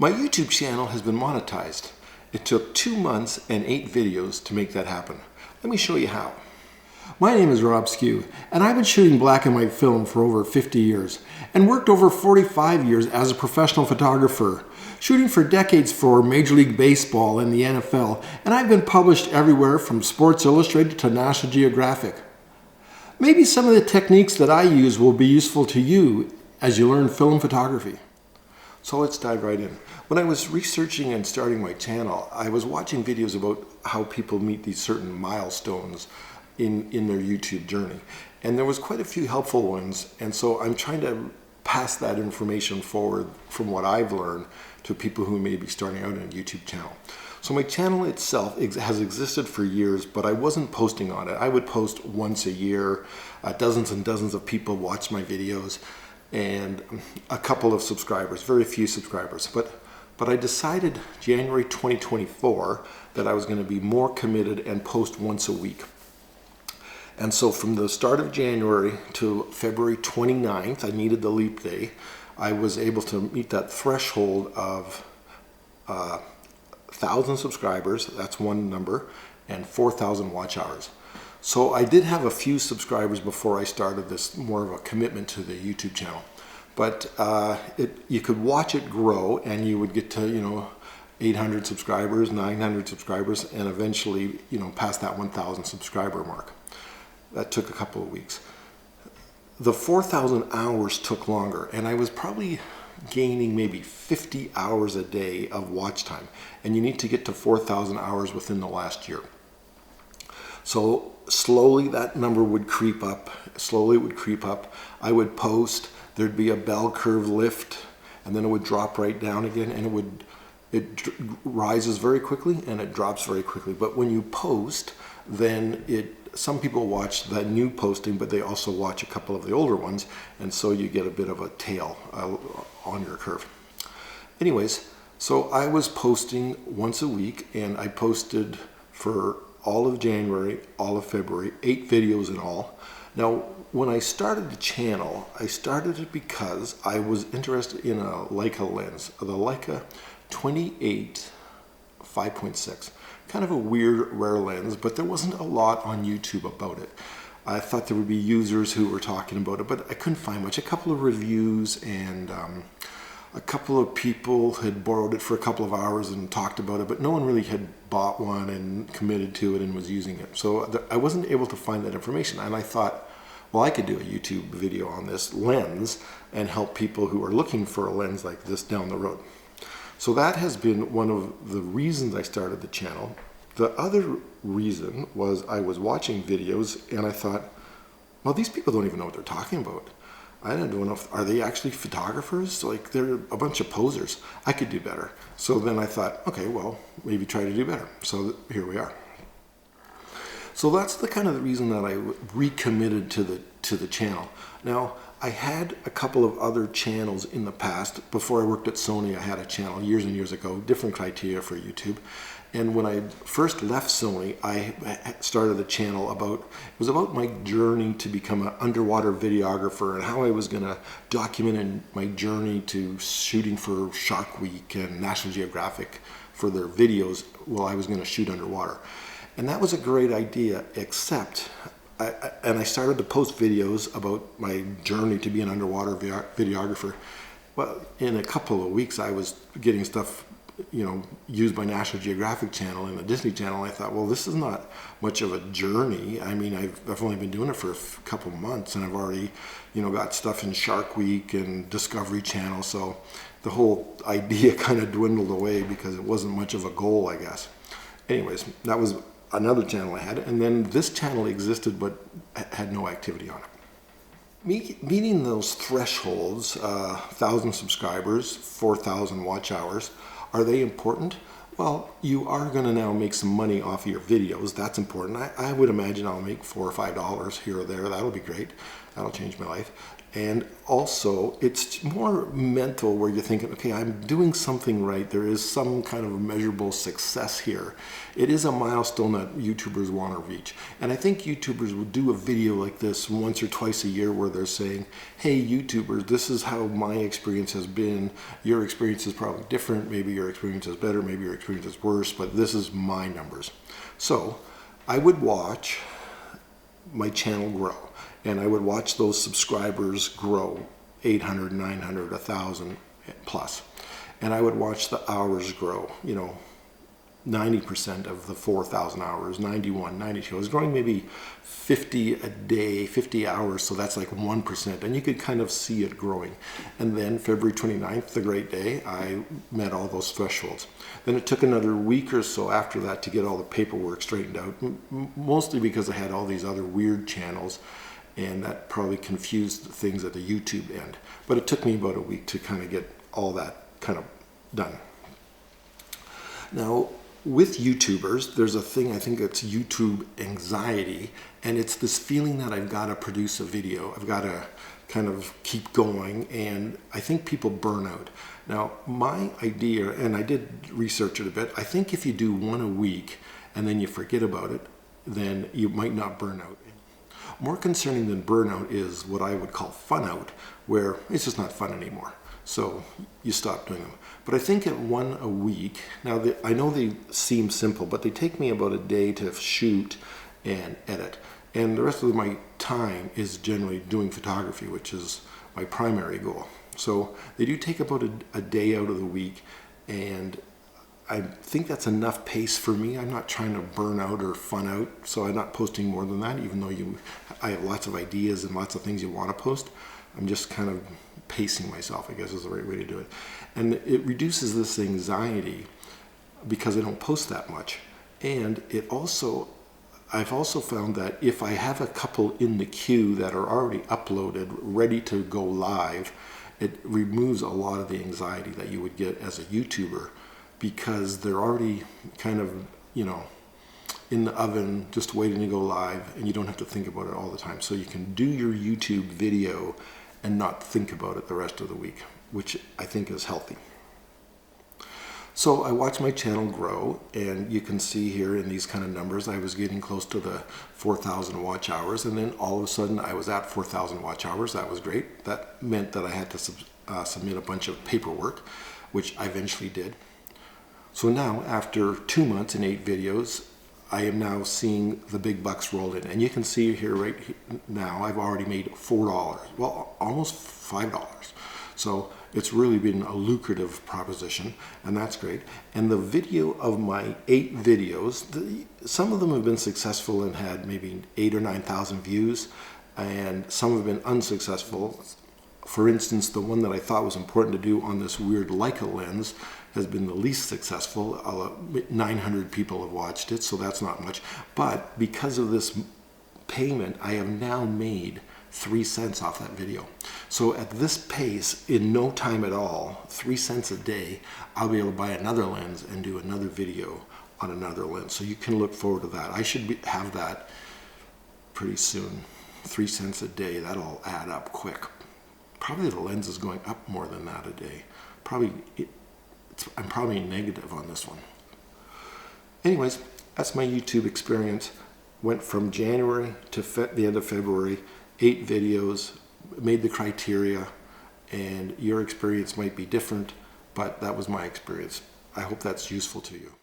My YouTube channel has been monetized. It took 2 months and 8 videos to make that happen. Let me show you how. My name is Rob Skeoch, and I've been shooting black and white film for over 50 years and worked over 45 years as a professional photographer, shooting for decades for Major League Baseball and the NFL, and I've been published everywhere from Sports Illustrated to National Geographic. Maybe some of the techniques that I use will be useful to you as you learn film photography. So let's dive right in. When I was researching and starting my channel, I was watching videos about how people meet these certain milestones in their YouTube journey. And there was quite a few helpful ones, and so I'm trying to pass that information forward from what I've learned to people who may be starting out in a YouTube channel. So my channel itself has existed for years, but I wasn't posting on it. I would post once a year. Dozens and dozens of people watch my videos, and a couple of subscribers, very few subscribers. But I decided January 2024 that I was going to be more committed and post once a week. And so from the start of January to February 29th, I needed the leap day, I was able to meet that threshold of 1,000 subscribers, that's one number, and 4,000 watch hours. So I did have a few subscribers before I started this more of a commitment to the YouTube channel. But you could watch it grow, and you would get to, 800 subscribers, 900 subscribers, and eventually, past that 1,000 subscriber mark. That took a couple of weeks. The 4,000 hours took longer, and I was probably gaining maybe 50 hours a day of watch time, and you need to get to 4,000 hours within the last year. So slowly that number would creep up, slowly it would creep up. I would post, there'd be a bell curve lift, and then it would drop right down again, and it rises very quickly and it drops very quickly. But when you post, then some people watch the new posting, but they also watch a couple of the older ones, and so you get a bit of a tail on your curve. Anyways, so I was posting once a week, and I posted for all of January, all of February, 8 videos in all. Now, when I started the channel, I started it because I was interested in a Leica lens, the Leica 28 5.6. Kind of a weird, rare lens, but there wasn't a lot on YouTube about it. I thought there would be users who were talking about it, but I couldn't find much. A couple of reviews, and a couple of people had borrowed it for a couple of hours and talked about it, but no one really had bought one and committed to it and was using it. So I wasn't able to find that information, and I thought, well, I could do a YouTube video on this lens and help people who are looking for a lens like this down the road. So that has been one of the reasons I started the channel. The other reason was I was watching videos, and I thought, well, these people don't even know what they're talking about. I don't know if, are they actually photographers? Like, they're a bunch of posers. I could do better. So then I thought, okay, well, maybe try to do better. So here we are. So that's the kind of the reason that I recommitted to the channel. Now, I had a couple of other channels in the past. Before I worked at Sony, I had a channel years and years ago, different criteria for YouTube. And when I first left Sony, I started a channel it was about my journey to become an underwater videographer and how I was going to document my journey to shooting for Shark Week and National Geographic for their videos while I was going to shoot underwater. And that was a great idea, except I started to post videos about my journey to be an underwater videographer. Well, in a couple of weeks, I was getting stuff, used by National Geographic Channel and the Disney Channel. I thought, well, this is not much of a journey. I mean, I've only been doing it for a couple of months, and I've already, got stuff in Shark Week and Discovery Channel. So the whole idea kind of dwindled away because it wasn't much of a goal, I guess. Anyways, that was another channel I had, and then this channel existed but had no activity on it. Meeting those thresholds, 1,000 subscribers, 4,000 watch hours, are they important? Well, you are going to now make some money off of your videos. That's important. I would imagine I'll make $4 or $5 here or there. That'll be great. That'll change my life. And also, it's more mental where you're thinking, okay, I'm doing something right. There is some kind of measurable success here. It is a milestone that YouTubers want to reach. And I think YouTubers will do a video like this once or twice a year where they're saying, hey, YouTubers, this is how my experience has been. Your experience is probably different. Maybe your experience is better. Maybe your experience is worse. But this is my numbers. So I would watch my channel grow. And I would watch those subscribers grow, 800, 900, 1,000 plus. And I would watch the hours grow, 90% of the 4,000 hours, 91, 92. I was growing maybe 50 a day, 50 hours, so that's like 1%. And you could kind of see it growing. And then February 29th, the great day, I met all those thresholds. Then it took another week or so after that to get all the paperwork straightened out, mostly because I had all these other weird channels. And that probably confused things at the YouTube end. But it took me about a week to kind of get all that kind of done. Now, with YouTubers, there's a thing, I think it's YouTube anxiety, and it's this feeling that I've got to produce a video. I've got to kind of keep going, and I think people burn out. Now, my idea, and I did research it a bit, I think if you do one a week and then you forget about it, then you might not burn out. More concerning than burnout is what I would call fun out, where it's just not fun anymore. So you stop doing them. But I think at one a week, now I know they seem simple, but they take me about a day to shoot and edit. And the rest of my time is generally doing photography, which is my primary goal. So they do take about a day out of the week, and I think that's enough pace for me. I'm not trying to burn out or fun out, so I'm not posting more than that, even though I have lots of ideas and lots of things you want to post. I'm just kind of pacing myself, I guess is the right way to do it. And it reduces this anxiety because I don't post that much. And I've also found that if I have a couple in the queue that are already uploaded, ready to go live, it removes a lot of the anxiety that you would get as a YouTuber, because they're already kind of, in the oven, just waiting to go live, and you don't have to think about it all the time. So you can do your YouTube video and not think about it the rest of the week, which I think is healthy. So I watched my channel grow, and you can see here in these kind of numbers, I was getting close to the 4,000 watch hours, and then all of a sudden I was at 4,000 watch hours. That was great. That meant that I had to submit a bunch of paperwork, which I eventually did. So now, after 2 months and 8 videos, I am now seeing the big bucks roll in. And you can see here right now, I've already made $4. Well, almost $5. So it's really been a lucrative proposition, and that's great. And the video of my 8 videos, some of them have been successful and had maybe 8,000 or 9,000 views, and some have been unsuccessful. For instance, the one that I thought was important to do on this weird Leica lens has been the least successful. 900 people have watched it, so that's not much. But because of this payment, I have now made 3 cents off that video. So at this pace, in no time at all, 3 cents a day, I'll be able to buy another lens and do another video on another lens. So you can look forward to that. I should have that pretty soon. 3 cents a day, that'll add up quick. Probably the lens is going up more than that a day. I'm probably negative on this one. Anyways, that's my YouTube experience. Went from January to the end of February, 8 videos, made the criteria, and your experience might be different, but that was my experience. I hope that's useful to you.